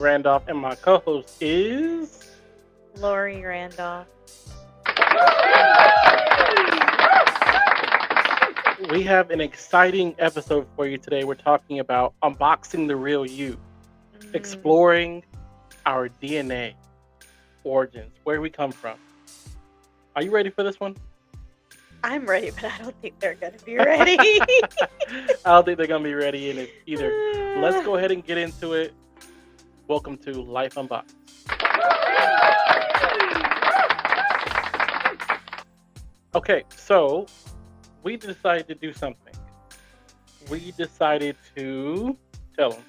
Randolph, and my co-host is. Lori Randolph. We have an exciting episode for you today. We're talking about unboxing the real you, exploring our DNA origins, where we come from. Are you ready for this one? I'm ready, but I don't think they're going to be ready. I don't think they're going to be ready in it either. Let's go ahead and get into it. Welcome to Life Unboxed. Okay, so we decided to do something. We decided to tell them.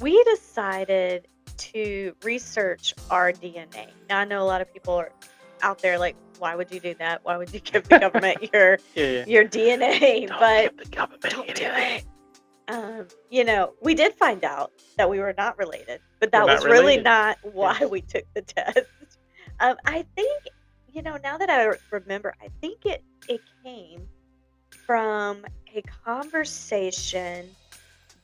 We decided to research our DNA. Now, I know a lot of people are out there like, why would you do that? Why would you give the government your DNA? Don't give the government don't do it. We did find out that we were not related, but that was really not why we took the test. I think, now that I remember, I think it came from a conversation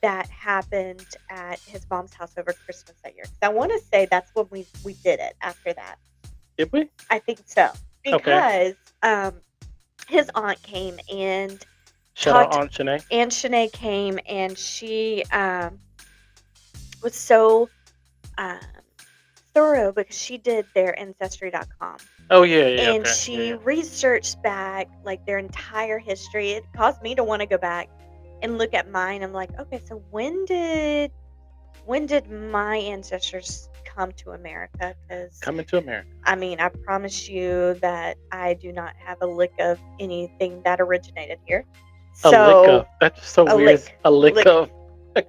that happened at his mom's house over Christmas that year. I want to say that's when we did it after that. Did we? I think so. Because his aunt came and Shout out Aunt Shanae. Aunt Shanae came and she was so thorough because she did their Ancestry.com. Oh, yeah. And she researched back like their entire history. It caused me to want to go back and look at mine. I'm like, okay, so when did my ancestors come to America? Coming to America. I mean, I promise you that I do not have a lick of anything that originated here. A lick of. That's so weird. A lick of.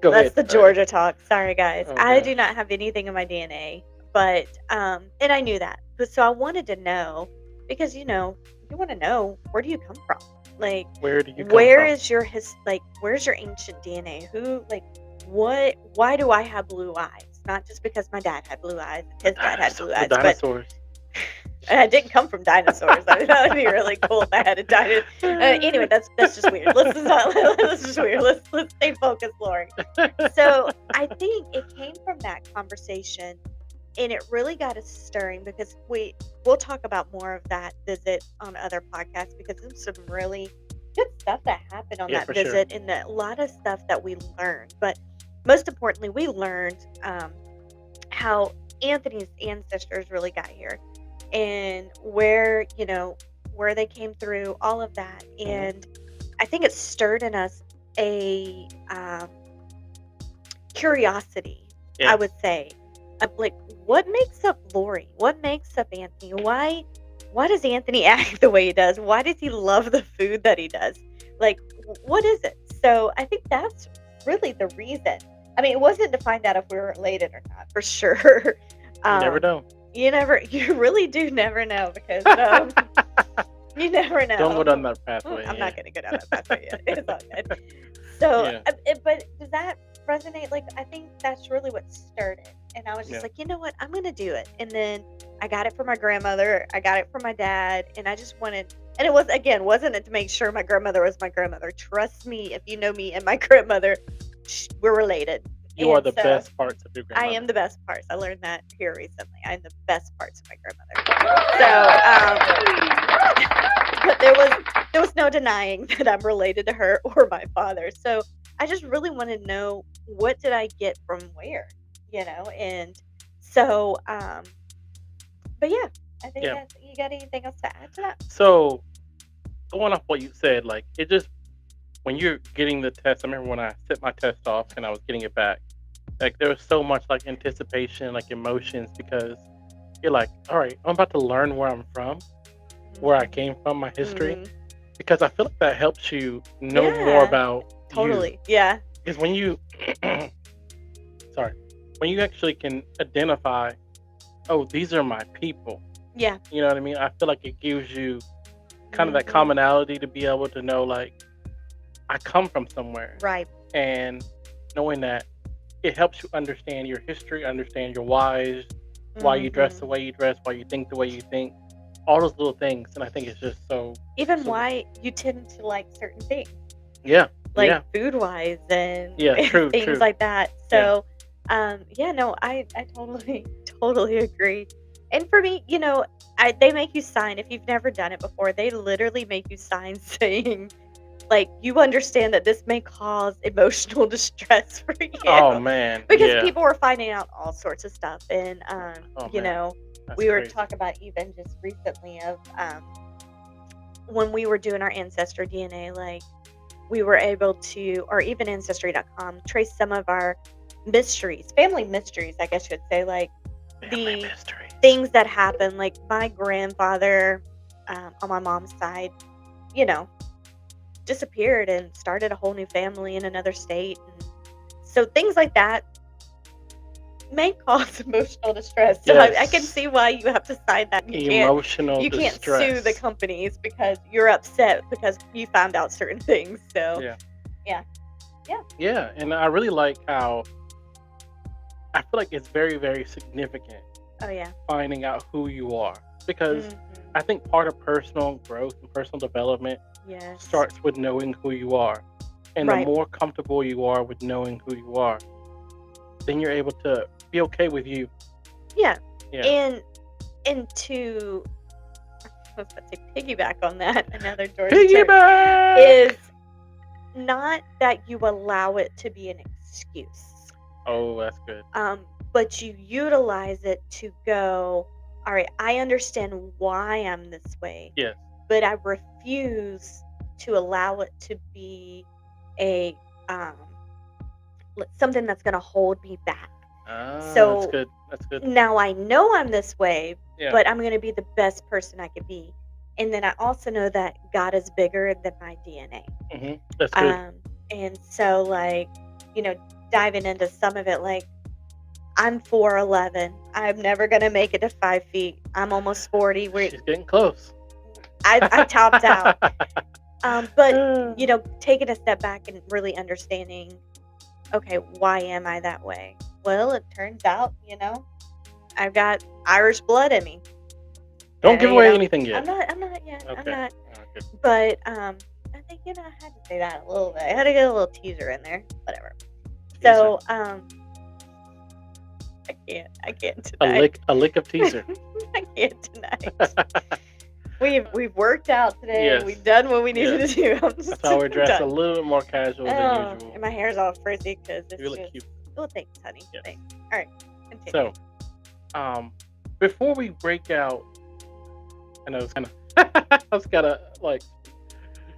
Go ahead. That's the Georgia talk. Sorry, guys. Oh, I do not have anything in my DNA, but and I knew that. But so I wanted to know because you want to know, where do you come from? Like, where do you come from? Where's your ancient DNA? Why do I have blue eyes? Not just because my dad had blue eyes, his dad had blue eyes, dinosaurs. But I didn't come from dinosaurs. I mean, that would be really cool if I had a dinosaur. Anyway, that's just weird. That's just weird. Let's stay focused, Lori. So I think it came from that conversation, and it really got us stirring because we'll talk about more of that visit on other podcasts because there's some really good stuff that happened on that visit and a lot of stuff that we learned. But most importantly, we learned how Anthony's ancestors really got here and where they came through, all of that. And I think it stirred in us a curiosity, I would say. Like, what makes up Lori? What makes up Anthony? Why does Anthony act the way he does? Why does he love the food that he does? Like, what is it? So I think that's really the reason. I mean, it wasn't to find out if we were related or not, for sure. You never know. You really do never know because you never know. Don't go down that pathway. I'm not going to go down that pathway yet. It's all good. So, but does that resonate? Like, I think that's really what stirred it. And I was just like, you know what? I'm going to do it. And then I got it from my grandmother. I got it from my dad. And I just wanted, and it wasn't it to make sure my grandmother was my grandmother. Trust me, if you know me and my grandmother, we're related. You are the best parts of your grandmother. I am the best parts. I learned that here recently. I'm the best parts of my grandmother. So, but there was no denying that I'm related to her or my father. So I just really wanted to know, what did I get from where, and so, but yeah, I think that's, you got anything else to add to that? So going off what you said, like, it just, when you're getting the test, I remember when I set my test off and I was getting it back, like, there was so much like anticipation, like emotions, because you're like, all right, I'm about to learn where I'm from, where I came from, my history, because I feel like that helps you know more about you. Yeah. Because when you, when you actually can identify, oh, these are my people. Yeah. You know what I mean? I feel like it gives you kind of that commonality to be able to know, like, I come from somewhere. Right. And knowing that, it helps you understand your history, understand your whys, why you dress the way you dress, why you think the way you think, all those little things. And I think it's just so... Even why you tend to like certain things. Yeah. Like food-wise and true, things like that. So Yeah, no, I totally totally agree. And for me, they make you sign if you've never done it before. They literally make you sign saying like you understand that this may cause emotional distress for you Oh man, because yeah. people were finding out all sorts of stuff. And Oh man, that's we were crazy. talking about even just recently of when we were doing our ancestor DNA, like we were able to, or even ancestry.com, trace some of our mysteries, family mysteries, I guess you could say, like Family the mysteries. things that happen. Like my grandfather on my mom's side, you know, disappeared and started a whole new family in another state. And so things like that may cause emotional distress. So I can Yes, see why you have to sign that. emotional You can't sue the distress. companies because you're upset because you found out certain things. So Yeah, yeah, yeah, yeah, and I really like how I feel like it's very, very significant oh yeah. finding out who you are because Mhm. I think part of personal growth and personal development Yes. starts with knowing who you are. And the Right. more comfortable you are with knowing who you are, then you're able to be okay with you. Yeah. Yeah. And to I was about to say piggyback on that, another Georgia term Piggyback! is not that you allow it to be an excuse. Oh, that's good. But you utilize it to go, all right, I understand why I'm this way, Yes. but I refuse to allow it to be a um something that's going to hold me back. Ah, that's So good. That's good. now I know I'm this way, Yeah. but I'm going to be the best person I could be. And then I also know that God is bigger than my DNA. That's good. Um, and so, like, you know, diving into some of it, like, I'm 4'11". I'm never going to make it to 5 feet. I'm almost 40. She's getting close. I topped out. But, taking a step back and really understanding, okay, why am I that way? Well, it turns out, I've got Irish blood in me. Don't give You away know, anything yet. I'm not yet. I'm Okay. not. Good. But I think I had to say that a little bit. I had to get a little teaser in there. Whatever. Teaser. So I can't A tonight. lick of teaser. I can't tonight. We've worked out today. Yes. We've done what we needed Yes. to do. I'm just That's why we're dressed a done. little bit more casual than usual. And my hair's all frizzy because it's You look just. cute. Oh, thanks, honey. Yes. Thanks. All right. Continue. So, before we break out, I know it's kind of, I was kind of like,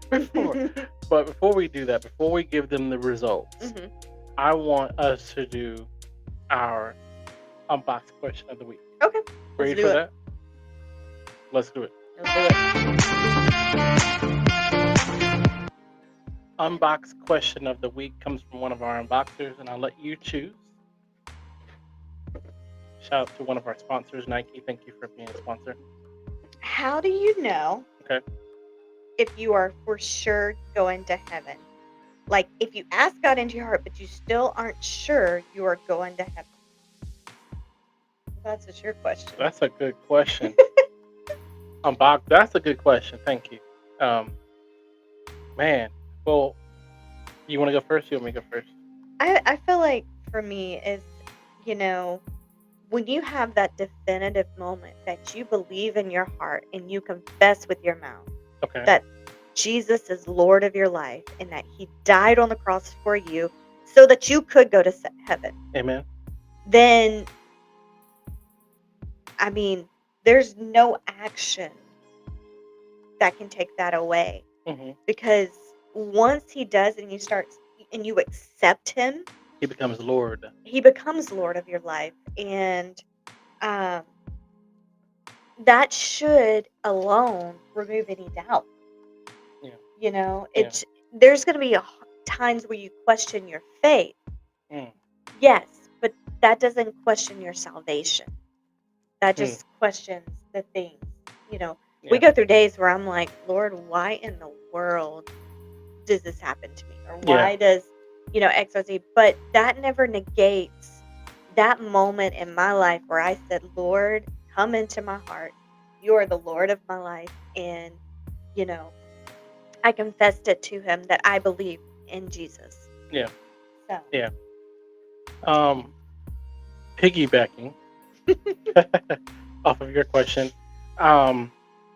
before we do that, before we give them the results, Mhm. I want us to do our unboxed question of the week. Okay. Ready Let's for do it. that? Let's do it. Let's do it. Unboxed question of the week comes from one of our unboxers, and I'll let you choose. Shout out to one of our sponsors, Nike. Thank you for being a sponsor. How do you know Okay. if you are for sure going to heaven? Like, if you ask God into your heart, but you still aren't sure you are going to heaven. That's a sure question. That's a good question. Unboxed. That's a good question. Thank you. Man. Well, you want to go first? You want me to go first? I feel like for me is, when you have that definitive moment that you believe in your heart and you confess with your mouth Okay. that Jesus is Lord of your life and that he died on the cross for you so that you could go to heaven. Amen. Then, I mean, there's no action that can take that away. Mm-hmm. Because once he does and you accept him, He becomes Lord. he becomes Lord of your life. And um, that should alone remove any doubt. Yeah. There's going to be times where you question your faith. Mm. Yes, but that doesn't question your salvation. That just questions the things. We go through days where I'm like, Lord, why in the world does this happen to me? Or why does, XYZ? But that never negates that moment in my life where I said, Lord, come into my heart. You are the Lord of my life. And, I confessed it to him that I believe in Jesus. Yeah. So. Yeah. piggybacking off of your question, I'm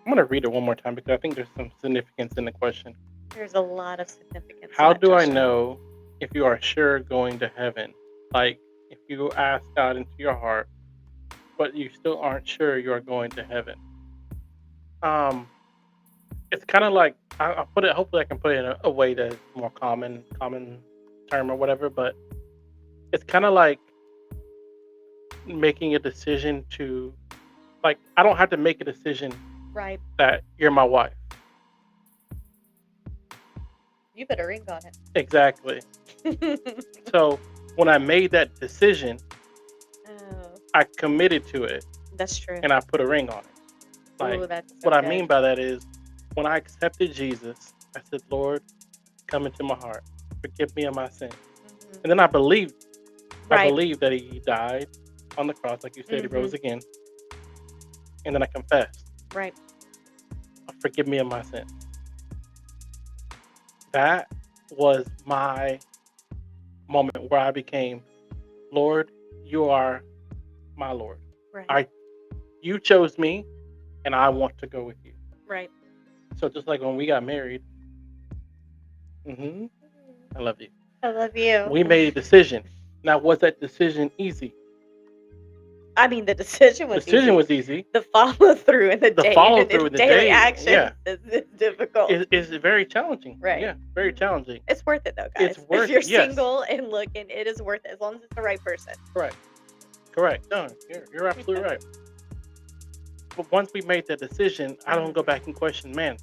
gonna read it one more time because I think there's some significance in the question. There's a lot of significance in How that do I question. know if you are sure going to heaven? Like, if you ask God into your heart, but you still aren't sure you are going to heaven. Um, it's kind of like I'll put it. Hopefully, I can put it in a way that's more common term or whatever. But it's kind of like making a decision to, like, I don't have to make a decision Right. that you're my wife. You put a ring on Exactly. it. So when I made that decision, Oh, I committed to it that's true. and I put a ring on it. Like, Oh, that's so what I good. mean by that is when I accepted Jesus, I said, Lord, come into my heart. Forgive me of my sins. Mhm. And then I believed Right. that he died on the cross, like you said, he rose again. And then I confessed, Right. forgive me of my sins. That was my moment where I became, Lord, you are my Lord. Right. You chose me and I want to go with you. Right. So just like when we got married, I love you. I love you. We made a decision. Now, was that decision easy? I mean, the decision was easy. was easy. The follow through and the daily action is difficult. Is very challenging. Right. Yeah, very challenging. It's worth it though, guys. It's worth if you're it, yes. single and looking, it is worth it as long as it's the right person. Correct. No, you're absolutely right. But once we made that decision, I don't go back and question, man,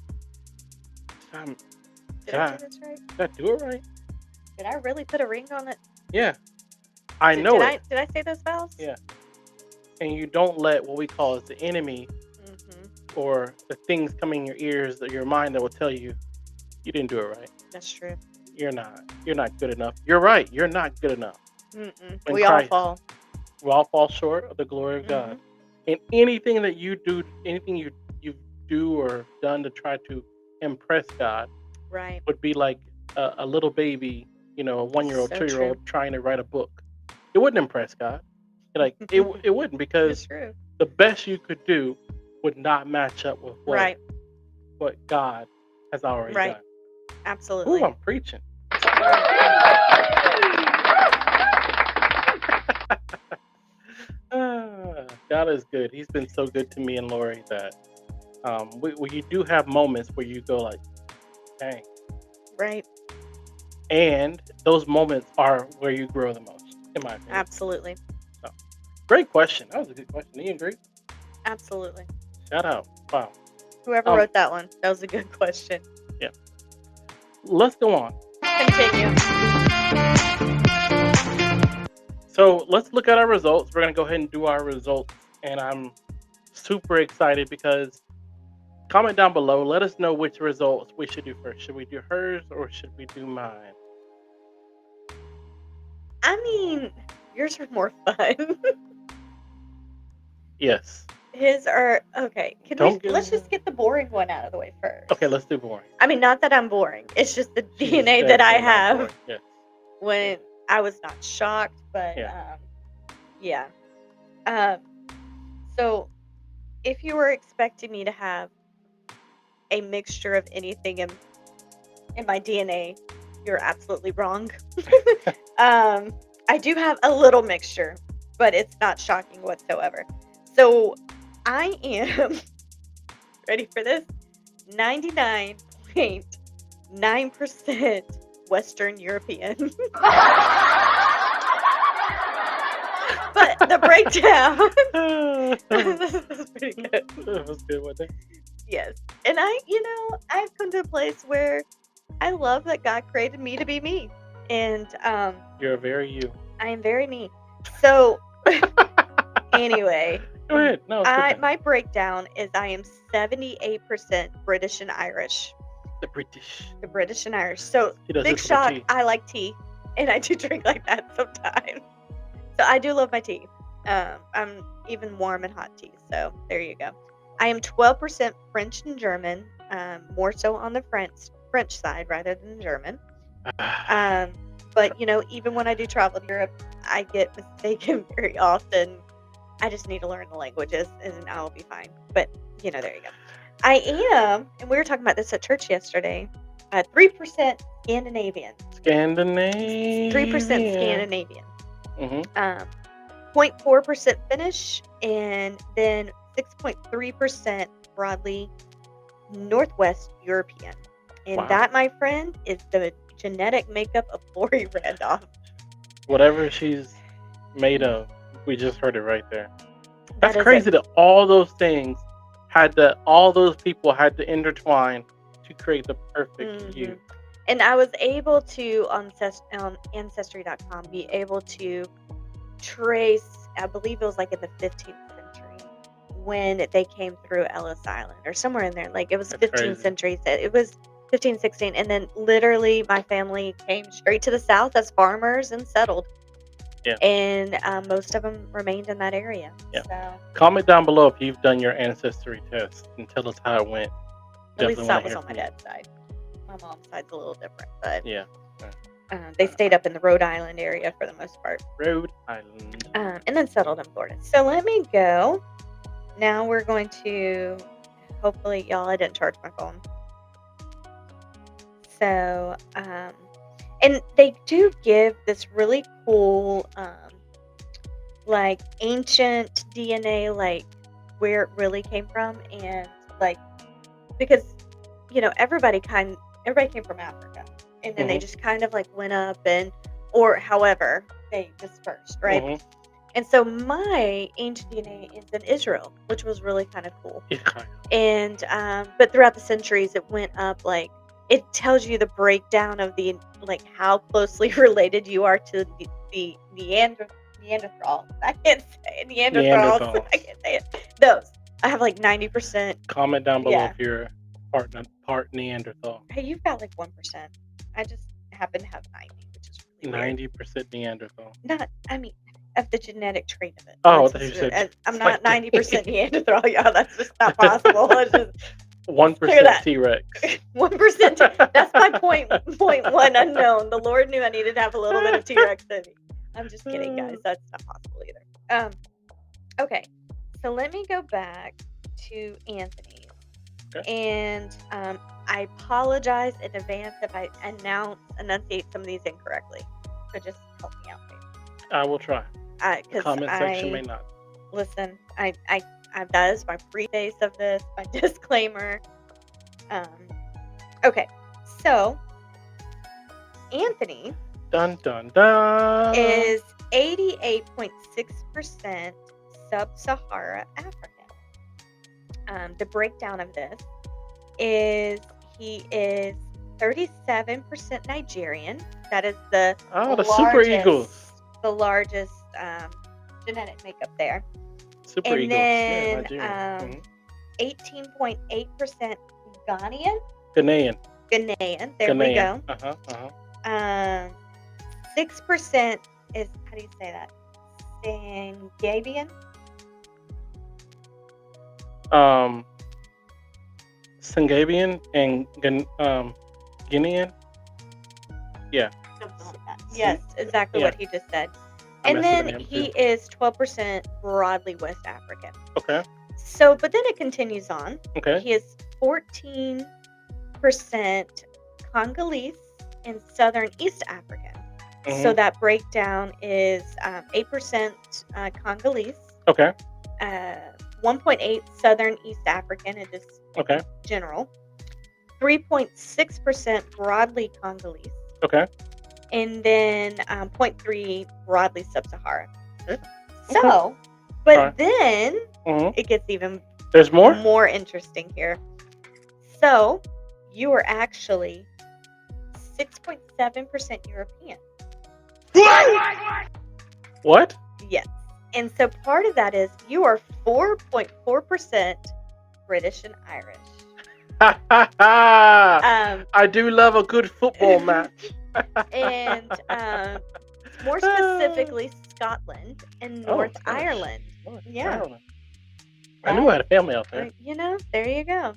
did I do this right? did I do it right? Did I really put a ring on it? Yeah. I know it. Did I say those vows? Yeah. And you don't let what we call as the enemy or the things coming in your ears or your mind that will tell you you didn't do it right. That's true. You're not good enough. You're right. You're not good enough. We all fall. We all fall short of the glory of God. And anything that you do, anything you do or done to try to impress God, right, would be like a little baby, a 1-year-old, So 2-year-old trying to write a book. It wouldn't impress God. Like it wouldn't, because the best you could do would not match up with what God has already done. Absolutely. Ooh, I'm preaching. God is good. He's been so good to me and Lori that you do have moments where you go like, dang. Right. And those moments are where you grow the most, in my opinion. Absolutely. So, great question. That was a good question. Do you agree? Absolutely. Shout out. Wow. Whoever wrote that one, that was a good question. Yeah. Let's go on. Continue. So let's look at our results. We're going to go ahead and do our results. And I'm super excited because comment down below. Let us know which results we should do first. Should we do hers or should we do mine? I mean, yours are more fun. Yes. His are okay. Let's just get the boring one out of the way first. Okay, let's do boring. I mean, not that I'm boring. It's just the DNA that I have. Yes. When I was not shocked, but yeah. So if you were expecting me to have a mixture of anything in my DNA, you're absolutely wrong. I do have a little mixture, but it's not shocking whatsoever. So I am ready for this, 99.9% Western European. But the breakdown this is pretty good. That was good, wasn't it? Yes. And I've come to a place where I love that God created me to be me. And you're very you. I am very me. So anyway, go ahead. No, my breakdown is I am 78% British and Irish. The British and Irish. So big shock, I like tea, and I do drink like that sometimes. So I do love my tea. I'm even warm and hot tea. So there you go. I am 12% French and German, more so on the French side rather than German. But even when I do travel to Europe, I get mistaken very often. I just need to learn the languages and I'll be fine. But, there you go. I am, and we were talking about this at church yesterday, 3% Scandinavian. 3% Scandinavian. Mm-hmm. 0.4% Finnish, and then 6.3% broadly Northwest European. And Wow. that, my friend, is the genetic makeup of Lori Randolph. Whatever she's made of, we just heard it right there. That's That is crazy it. that all those things all those people had to intertwine to create the perfect you. And I was able to, on Ancestry.com, be able to trace, I believe it was like in the 15th century, when they came through Ellis Island or somewhere in there. Like it was That's 15th crazy. century. It was 15, 16. And then literally my family came straight to the south as farmers and settled. Yeah. And most of them remained in that area. Yeah. So comment down below if you've done your ancestry test and tell us how it went. at least Definitely that wanna was hear on my from you. dad's side. My mom's side's a little different, but Yeah. they stayed up in the Rhode Island area for the most part. Rhode Island. And then settled in Florida. So let me go. Now we're going to, hopefully, y'all, I didn't charge my phone. So, and they do give this really cool, like ancient DNA, like where it really came from, and like because everybody came from Africa, and then they just kind of like went up or however they dispersed, right? Mhm. And so my ancient DNA is in Israel, which was really kind of cool. Yeah. And but throughout the centuries, it went up. Like it tells you the breakdown of the like how closely related you are to the Neanderthal. I can't say it. Neanderthals. Neanderthals. I can't say it. Those. I have like 90%. Comment down below Yeah. if you're part Neanderthal. Hey, you've got like 1%. I just happen to have 90, which is really weird. 90% Neanderthal. Of the genetic trait of it. Oh, Let's they just- said I'm not 90% Neanderthal, y'all. That's just not possible. Let's just 1% that. T-Rex. 1%. That's my point one unknown. The Lord knew I needed to have a little bit of T-Rex in me. I'm just kidding, guys. That's not possible either. Okay, so let me go back to Anthony's. Okay. And I apologize in advance if I enunciate some of these incorrectly. So just help me out, please. I will try. The comment section may not. Listen, that is my preface of this, my disclaimer. Okay, so Anthony Dun dun dun. is 88.6% sub-Sahara African. The breakdown of this is he is 37% Nigerian. That is the Super Eagles. The largest genetic makeup there. Super And Eagles. then Yeah, Nigerian. 18.8% Ghanaian. Ghanaian. There we go. 6% is, how do you say that? Sangabian. Sangabian and Guinean. Yeah. Something like that. Yes, exactly Yeah. what he just said. I And messed with then him, he too. is 12% broadly West African. Okay. So, but then it continues on. Okay. He is 14% Congolese and Southern East African. So Mhm. that breakdown is 8% Congolese, Okay. 1.8 Southern East African, it is Okay. general, 3.6% broadly Congolese, Okay. and then 0.3 broadly Sub-Saharan. Okay. So, but Alright. then Mhm. it gets even There's more. more interesting here. So you are actually 6.7% European. What? Yes. And so part of that is you are 4.4% British and Irish. I do love a good football match. And more specifically, Scotland and North gosh. Ireland. Yeah. Ireland. I knew I had a family out there. There you go.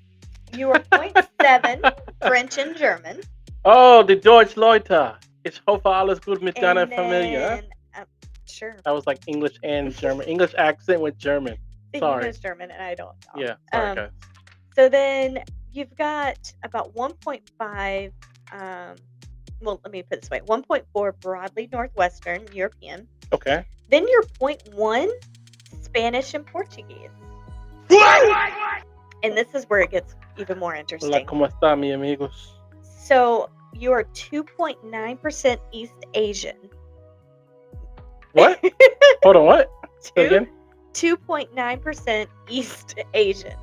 You are 0.7 French and German. Oh, die Deutsch Leute. Ich hoffe, alles gut mit deiner And Familie. then Sure. That was like English and German. English accent with German. See, he Sorry. knows German and I don't know. Yeah, sorry guys. So then you've got about 1.5, well, let me put it this way, 1.4 broadly Northwestern European. Okay. Then your 0.1 Spanish and Portuguese. And this is where it gets even more Hola, interesting. ¿cómo está, mi amigos? So you are 2.9% East Asian. What? Hold on, what? Say again? 2.9% East Asian.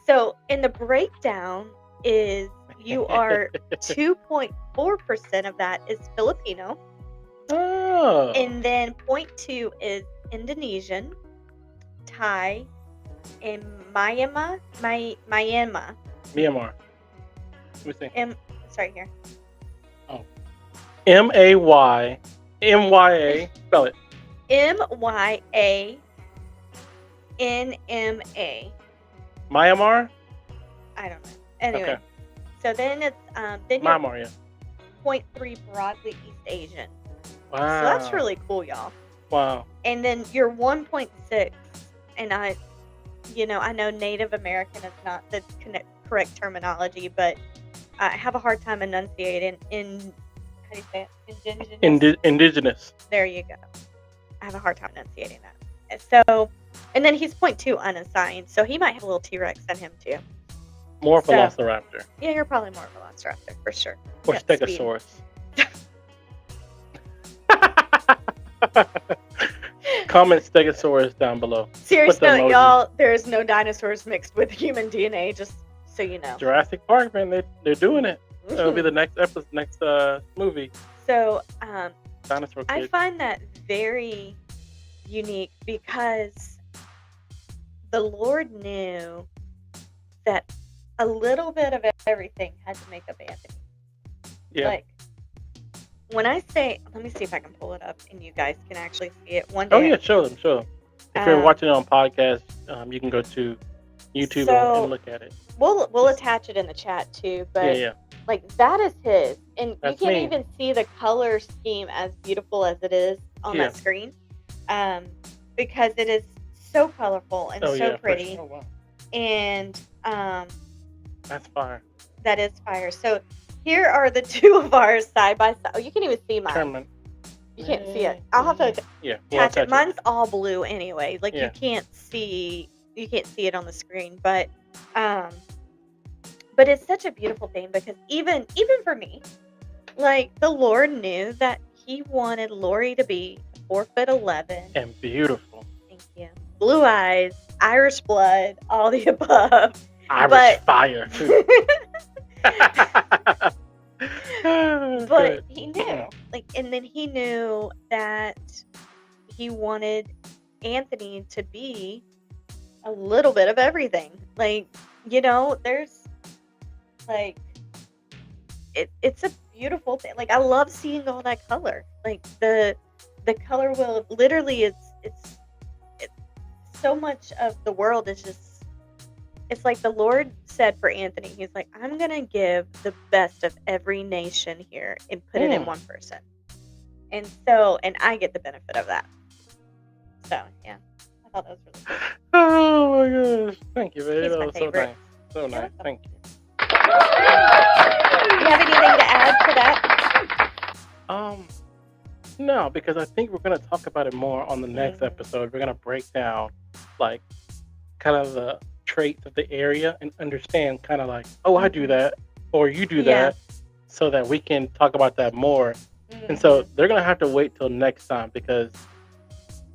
So in the breakdown is you are 2.4% of that is Filipino. Oh. And then 0.2 is Indonesian, Thai, and Myanmar. Myanmar. Let me see. Sorry, here. Oh. M-A-Y-M-Y-A. Spell it. Myanmar. Myanmar? I don't know. Anyway. Okay. So then it's then you're Myanmar, yeah. 0.3 broadly East Asian. Wow. So that's really cool, y'all. Wow. And then you're 1.6, and I know Native American is not the correct terminology, but I have a hard time enunciating how do you say it? Indigenous. There you go. I have a hard time enunciating that. So, and then he's 0.2 unassigned, so he might have a little T-Rex in him too. More Velociraptor. Yeah, you're probably more Velociraptor for sure. Or Yeah, Stegosaurus. Comment Stegosaurus down below. Serious Put the note, emoji. y'all, there's no dinosaurs mixed with human DNA, just so you know. Jurassic Park, man, they're doing it. That'll be the next episode, next movie. So, Dinosaur I Kids. find that very unique because the Lord knew that a little bit of everything had to make up Anthony. Yeah. Like, when I say, let me see if I can pull it up and you guys can actually see it one day. Oh yeah, show them. If you're watching it on podcast, you can go to YouTube and look at it. We'll attach it in the chat too, but Yeah. like that is his, and That's you can't me. even see the color scheme as beautiful as it is on that screen, because it is so colorful and so pretty. Oh, wow. And That's fire. that is fire. So here are the two of ours side by side. Oh, you can't even see mine. Kermit. You can't see it. I'll have to Yeah. attach it. Mine's all blue anyway. Like Yeah. you can't see it on the screen, but it's such a beautiful thing because even for me, like the Lord knew that He wanted Lori to be 4'11" And beautiful. Thank you. Blue eyes, Irish blood, all the above. Irish fire too. But he knew, like, and then he knew that he wanted Anthony to be a little bit of everything. Like, there's like, it's a beautiful thing. Like, I love seeing all that color. Like the color wheel literally it's so much of the world is just. It's like the Lord said for Anthony, He's like, I'm going to give the best of every nation here and put it in one person. And I get the benefit of that. So, yeah, I thought that was really cool. Oh my gosh. Thank you, baby. He's That my was favorite. so nice. Thank you. You have anything to add to that? No, because I think we're going to talk about it more on the next episode. We're going to break down, like, kind of the traits of the area and understand kind of like, oh, I do that or you do that, so that we can talk about that more. And so they're going to have to wait till next time because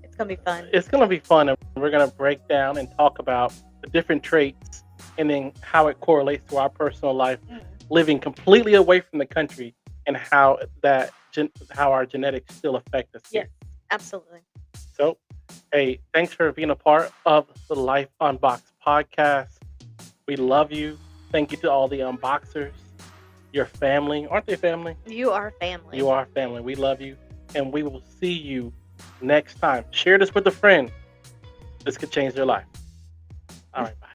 it's going to be fun. It's going to be fun, and we're going to break down and talk about the different traits and then how it correlates to our personal life, living completely away from the country, and how our genetics still affect us here. Yes, absolutely. So, hey, thanks for being a part of the Life Unboxed podcast. We love you. Thank you to all the unboxers. Your family. Aren't they family? You are family. You are family. We love you. And we will see you next time. Share this with a friend. This could change their life.